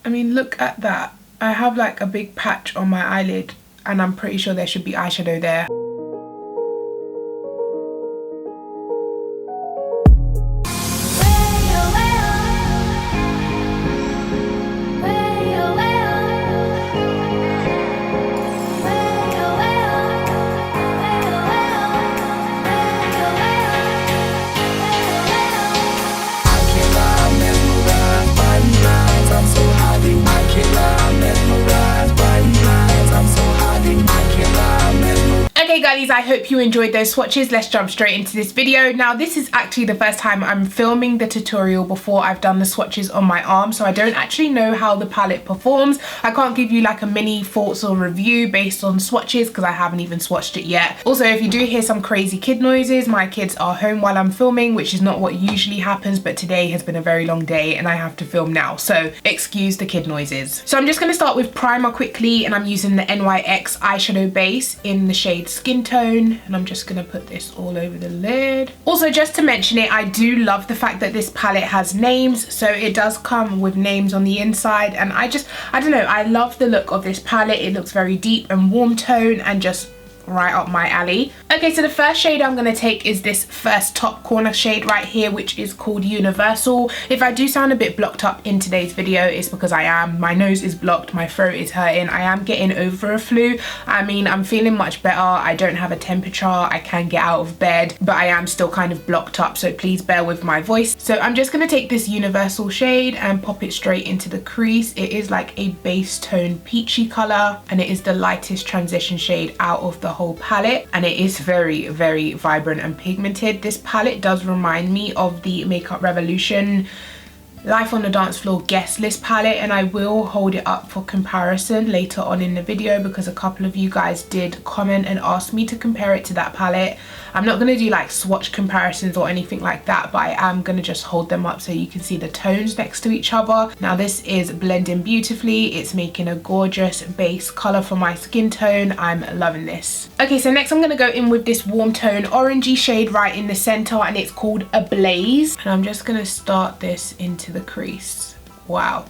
I mean, look at that. I have like a big patch on my eyelid and I'm pretty sure there should be eyeshadow there. Okay girlies, I hope you enjoyed those swatches. Let's jump straight into this video. Now this is actually the first time I'm filming the tutorial before I've done the swatches on my arm, so I don't actually know how the palette performs. I can't give you like a mini thoughts or review based on swatches because I haven't even swatched it yet. Also, if you do hear some crazy kid noises, my kids are home while I'm filming, which is not what usually happens, but today has been a very long day and I have to film now, so excuse the kid noises. So I'm just going to start with primer quickly, and I'm using the NYX eyeshadow base in the shade Skin Tone, and I'm just gonna put this all over the lid. Also, just to mention it, I do love the fact that this palette has names, so it does come with names on the inside, and I don't know, I love the look of this palette. It looks very deep and warm tone and just right up my alley. Okay, so the first shade I'm going to take is this first top corner shade right here, which is called Universal. If I do sound a bit blocked up in today's video, it's because I am. My nose is blocked, my throat is hurting, I am getting over a flu. I mean, I'm feeling much better, I don't have a temperature, I can get out of bed, but I am still kind of blocked up, so please bear with my voice. So I'm just going to take this Universal shade and pop it straight into the crease. It is like a base tone peachy colour, and it is the lightest transition shade out of the whole palette, and it is very, very vibrant and pigmented. This palette does remind me of the Makeup Revolution Life on the Dance Floor Guestlist palette, and I will hold it up for comparison later on in the video because a couple of you guys did comment and ask me to compare it to that palette. I'm not going to do like swatch comparisons or anything like that, but I am going to just hold them up so you can see the tones next to each other. Now this is blending beautifully. It's making a gorgeous base color for my skin tone. I'm loving this. Okay, so next I'm going to go in with this warm tone orangey shade right in the center, and it's called Ablaze, and I'm just going to start this into the crease. Wow.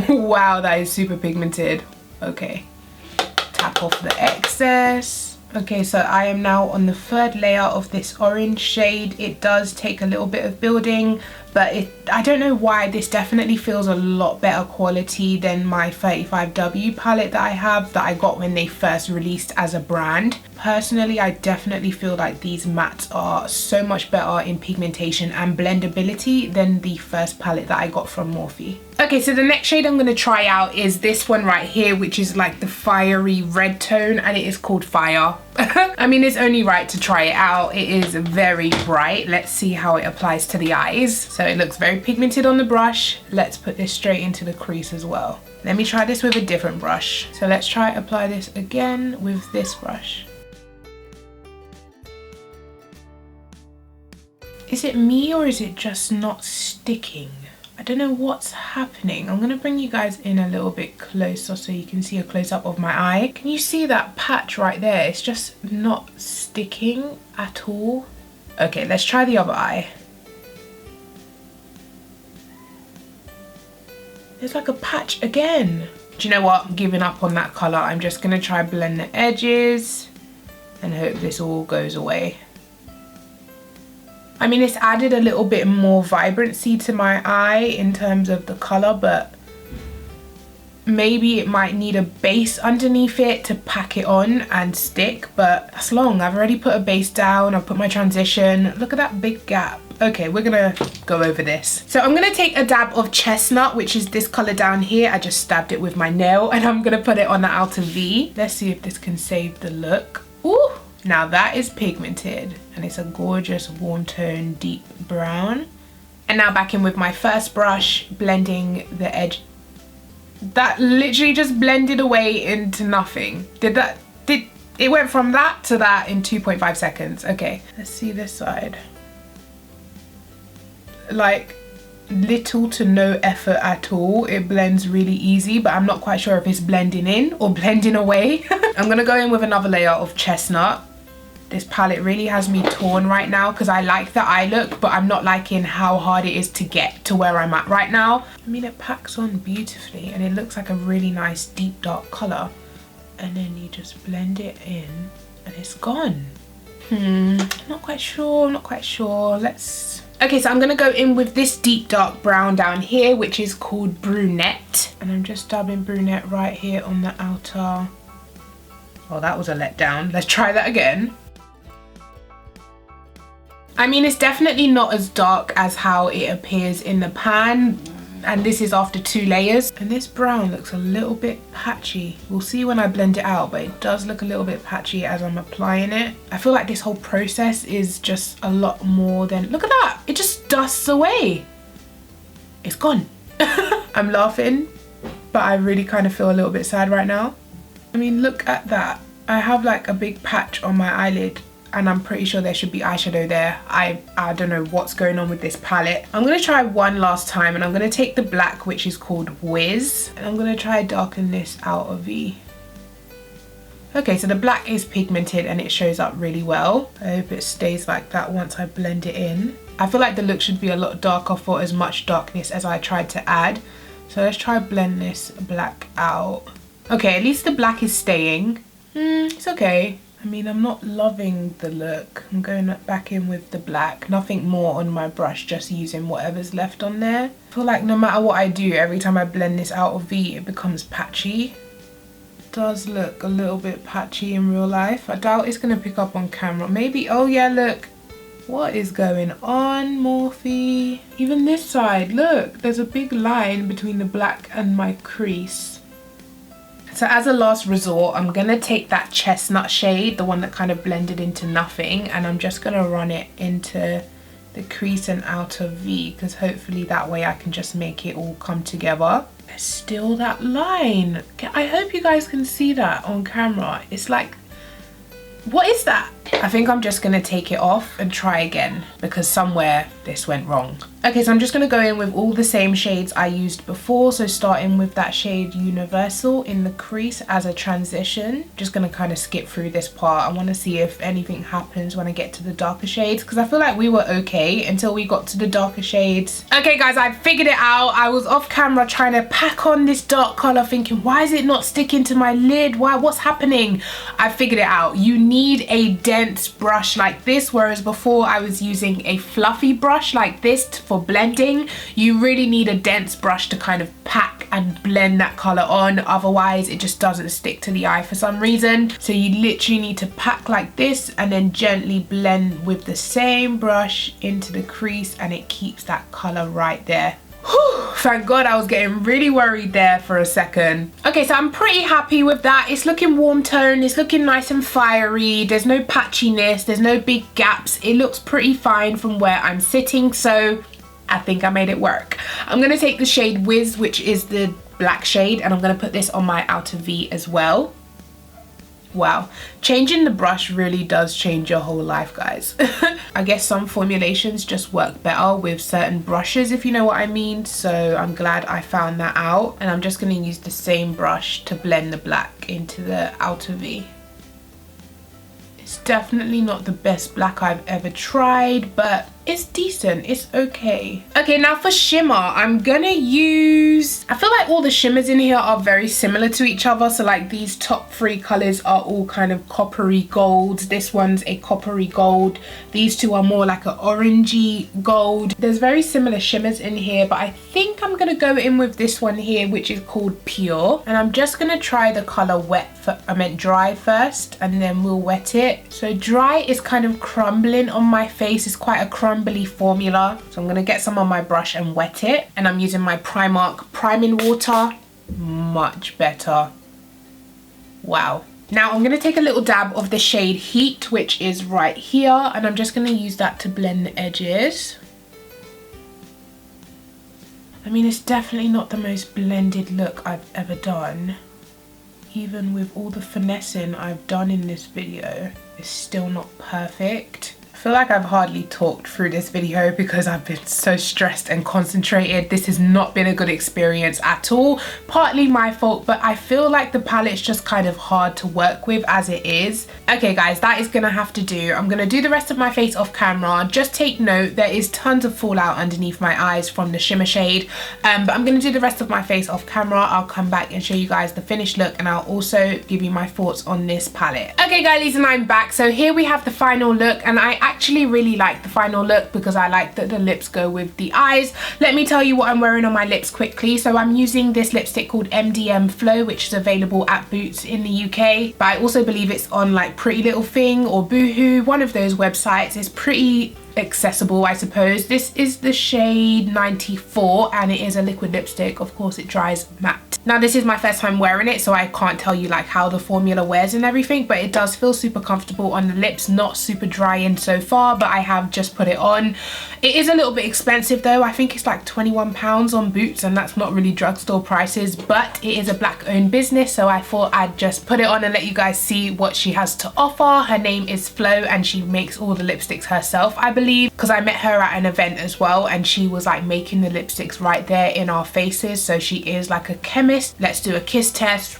Wow, that is super pigmented. Okay, tap off the excess. Okay, so I am now on the third layer of this orange shade. It does take a little bit of building, but I don't know why, this definitely feels a lot better quality than my 35W palette that I have, that I got when they first released as a brand. Personally, I definitely feel like these mattes are so much better in pigmentation and blendability than the first palette that I got from Morphe. Okay, so the next shade I'm going to try out is this one right here, which is like the fiery red tone, and it is called Fire. I mean, it's only right to try it out. It is very bright. Let's see how it applies to the eyes. So it looks very pigmented on the brush. Let's put this straight into the crease as well. Let me try this with a different brush. So let's try apply this again with this brush. Is it me or is it just not sticking? I don't know what's happening. I'm gonna bring you guys in a little bit closer so you can see a close-up of my eye. Can you see that patch right there? It's just not sticking at all. Okay, let's try the other eye. There's like a patch again. Do you know what? I'm giving up on that color. I'm just gonna try blend the edges and hope this all goes away. I mean, it's added a little bit more vibrancy to my eye in terms of the color, but maybe it might need a base underneath it to pack it on and stick, but that's long. I've already put a base down, I've put my transition. Look at that big gap. Okay, we're gonna go over this. So I'm gonna take a dab of Chestnut, which is this color down here. I just stabbed it with my nail, and I'm gonna put it on the outer V. Let's see if this can save the look. Ooh! Now that is pigmented, and it's a gorgeous warm tone deep brown. And now back in with my first brush, blending the edge. That literally just blended away into nothing. It went from that to that in 2.5 seconds. Okay, let's see this side. Like little to no effort at all. It blends really easy, but I'm not quite sure if it's blending in or blending away. I'm gonna go in with another layer of Chestnut. This palette really has me torn right now because I like the eye look, but I'm not liking how hard it is to get to where I'm at right now. I mean, it packs on beautifully and it looks like a really nice deep dark color. And then you just blend it in and it's gone. Not quite sure, not quite sure. Okay, so I'm gonna go in with this deep dark brown down here, which is called Brunette. And I'm just dabbing Brunette right here on the outer. Oh, that was a letdown. Let's try that again. I mean, it's definitely not as dark as how it appears in the pan. And this is after 2 layers. And this brown looks a little bit patchy. We'll see when I blend it out, but it does look a little bit patchy as I'm applying it. I feel like this whole process is just a lot more than, look at that, it just dusts away. It's gone. I'm laughing, but I really kind of feel a little bit sad right now. I mean, look at that. I have like a big patch on my eyelid and I'm pretty sure there should be eyeshadow there. I don't know what's going on with this palette. I'm gonna try one last time and I'm gonna take the black, which is called Whiz, and I'm gonna try darken this outer V. Okay, so the black is pigmented and it shows up really well. I hope it stays like that once I blend it in. I feel like the look should be a lot darker for as much darkness as I tried to add. So let's try blend this black out. Okay, at least the black is staying. It's okay. I mean, I'm not loving the look. I'm going back in with the black. Nothing more on my brush, just using whatever's left on there. I feel like no matter what I do, every time I blend this out of V, it becomes patchy. It does look a little bit patchy in real life. I doubt it's going to pick up on camera. Maybe, oh yeah, look. What is going on, Morphe? Even this side, look. There's a big line between the black and my crease. So as a last resort, I'm gonna take that chestnut shade, the one that kind of blended into nothing, and I'm just gonna run it into the crease and outer V, because hopefully that way I can just make it all come together. There's still that line. I hope you guys can see that on camera. It's like, what is that? I think I'm just gonna take it off and try again because somewhere this went wrong. Okay, so I'm just gonna go in with all the same shades I used before. So starting with that shade Universal in the crease as a transition. Just gonna kind of skip through this part. I wanna see if anything happens when I get to the darker shades, because I feel like we were okay until we got to the darker shades. Okay guys, I figured it out. I was off camera trying to pack on this dark color thinking, why is it not sticking to my lid? What's happening? I figured it out. You need a dense brush like this, whereas before I was using a fluffy brush like this for blending. You really need a dense brush to kind of pack and blend that color on, otherwise it just doesn't stick to the eye for some reason. So you literally need to pack like this and then gently blend with the same brush into the crease, and it keeps that color right there. Whew, thank God, I was getting really worried there for a second. Okay, so I'm pretty happy with that. It's looking warm tone, it's looking nice and fiery. There's no patchiness, there's no big gaps. It looks pretty fine from where I'm sitting, so I think I made it work. I'm gonna take the shade Whiz, which is the black shade, and I'm gonna put this on my outer V as well. Wow, changing the brush really does change your whole life, guys. I guess some formulations just work better with certain brushes, if you know what I mean. So I'm glad I found that out. And I'm just gonna use the same brush to blend the black into the outer V. It's definitely not the best black I've ever tried, but it's decent, it's okay. Okay, now for shimmer, I'm gonna use, I feel like all the shimmers in here are very similar to each other. So like these top 3 colors are all kind of coppery gold. This one's a coppery gold. These two are more like an orangey gold. There's very similar shimmers in here, but I think I'm gonna go in with this one here, which is called Pure. And I'm just gonna try the color dry first, and then we'll wet it. So dry is kind of crumbling on my face. It's quite a crumbly formula, so I'm gonna get some on my brush and wet it. And I'm using my Primark priming water. Much better. Wow. Now I'm gonna take a little dab of the shade Heat, which is right here, and I'm just gonna use that to blend the edges. I mean, it's definitely not the most blended look I've ever done. Even with all the finessing I've done in this video, it's still not perfect. I feel like I've hardly talked through this video because I've been so stressed and concentrated. This has not been a good experience at all. Partly my fault, but I feel like the palette's just kind of hard to work with as it is. Okay guys, that is gonna have to do. I'm gonna do the rest of my face off camera. Just take note, there is tons of fallout underneath my eyes from the shimmer shade, but I'm gonna do the rest of my face off camera. I'll come back and show you guys the finished look, and I'll also give you my thoughts on this palette. Okay girlies, and I'm back. So here we have the final look, and I actually really like the final look because I like that the lips go with the eyes. Let me tell you what I'm wearing on my lips quickly. So I'm using this lipstick called MDM Flow, which is available at Boots in the UK, but I also believe it's on like Pretty Little Thing or Boohoo, one of those websites. It's pretty accessible, I suppose. This is the shade 94 and it is a liquid lipstick. Of course it dries matte. Now this is my first time wearing it, so I can't tell you like how the formula wears and everything, but it does feel super comfortable on the lips, not super drying so far, but I have just put it on. It is a little bit expensive though. I think it's like £21 on Boots, and that's not really drugstore prices, but it is a black owned business, so I thought I'd just put it on and let you guys see what she has to offer. Her name is Flo and she makes all the lipsticks herself, I believe, because I met her at an event as well and she was like making the lipsticks right there in our faces. So she is like a chemist. Let's do a kiss test.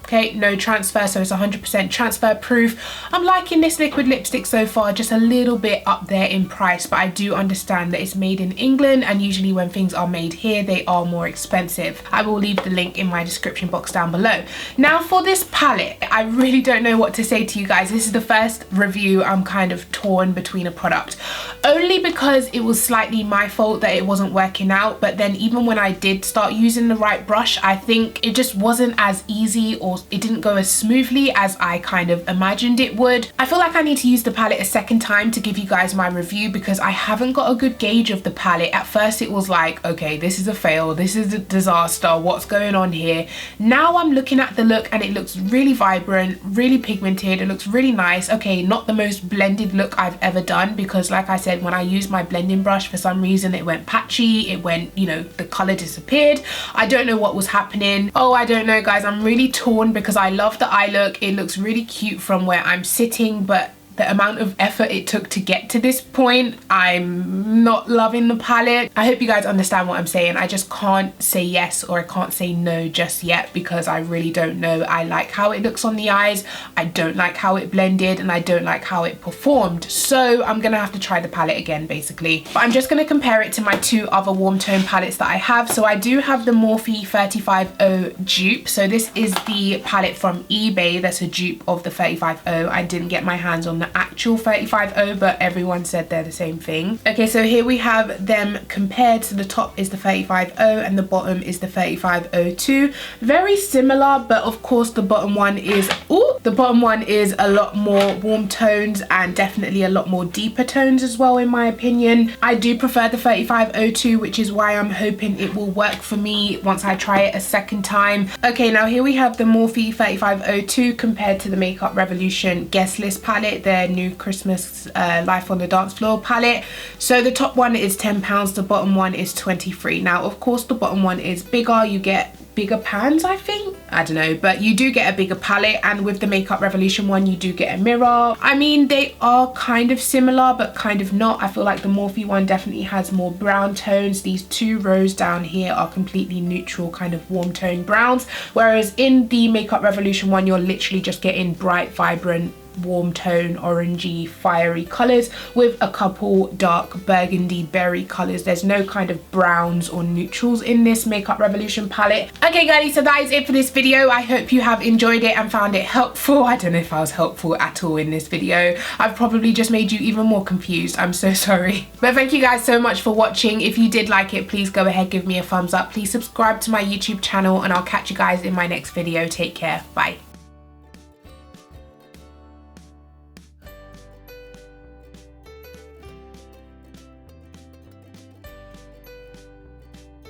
Okay, no transfer, so it's 100% transfer proof. I'm liking this liquid lipstick so far, just a little bit up there in price, but I do understand that it's made in England, and usually when things are made here they are more expensive. I will leave the link in my description box down below. Now for this palette, I really don't know what to say to you guys. This is the first review I'm kind of torn between a product, only because it was slightly my fault that it wasn't working out, but then even when I did start using the right brush, I think it just wasn't as easy, or it didn't go as smoothly as I kind of imagined it would. I feel like I need to use the palette a second time to give you guys my review because I haven't got a good gauge of the palette. At first it was like, okay, this is a fail, this is a disaster, what's going on here? Now I'm looking at the look and it looks really vibrant, really pigmented, it looks really nice. Okay, not the most blended look I've ever done because like I said, when I used my blending brush, for some reason it went patchy, it went, you know, the color disappeared. I don't know what was happening. Oh, I don't know guys, I'm really torn because I love the eye look. It looks really cute from where I'm sitting, but the amount of effort it took to get to this point, I'm not loving the palette. I hope you guys understand what I'm saying. I just can't say yes or I can't say no just yet because I really don't know. I like how it looks on the eyes, I don't like how it blended, and I don't like how it performed. So I'm gonna have to try the palette again basically. But I'm just gonna compare it to my two other warm tone palettes that I have. So I do have the Morphe 35O dupe. So this is the palette from eBay that's a dupe of the 35O. I didn't get my hands on the actual 35O, but everyone said they're the same thing. Okay, so here we have them compared. So the top is the 35O and the bottom is the 35O2. Very similar, but of course the bottom one is a lot more warm tones and definitely a lot more deeper tones as well, in my opinion. I do prefer the 35O2, which is why I'm hoping it will work for me once I try it a second time. Okay, now here we have the Morphe 35O2 compared to the Makeup Revolution Guestlist palette, their new Christmas Life on the Dance Floor palette. So the top one is £10, the bottom one is 23. Now of course the bottom one is bigger, you get bigger pans, I think, I don't know, but you do get a bigger palette, and with the Makeup Revolution one you do get a mirror. I mean, they are kind of similar but kind of not. I feel like the Morphe one definitely has more brown tones. These two rows down here are completely neutral kind of warm tone browns, whereas in the Makeup Revolution one you're literally just getting bright, vibrant, warm tone, orangey, fiery colors with a couple dark burgundy berry colors. There's no kind of browns or neutrals in this Makeup Revolution palette. Okay guys, so that is it for this video. I hope you have enjoyed it and found it helpful. I don't know if I was helpful at all in this video. I've probably just made you even more confused. I'm so sorry. But thank you guys so much for watching. If you did like it, please go ahead, give me a thumbs up. Please subscribe to my YouTube channel and I'll catch you guys in my next video. Take care. Bye.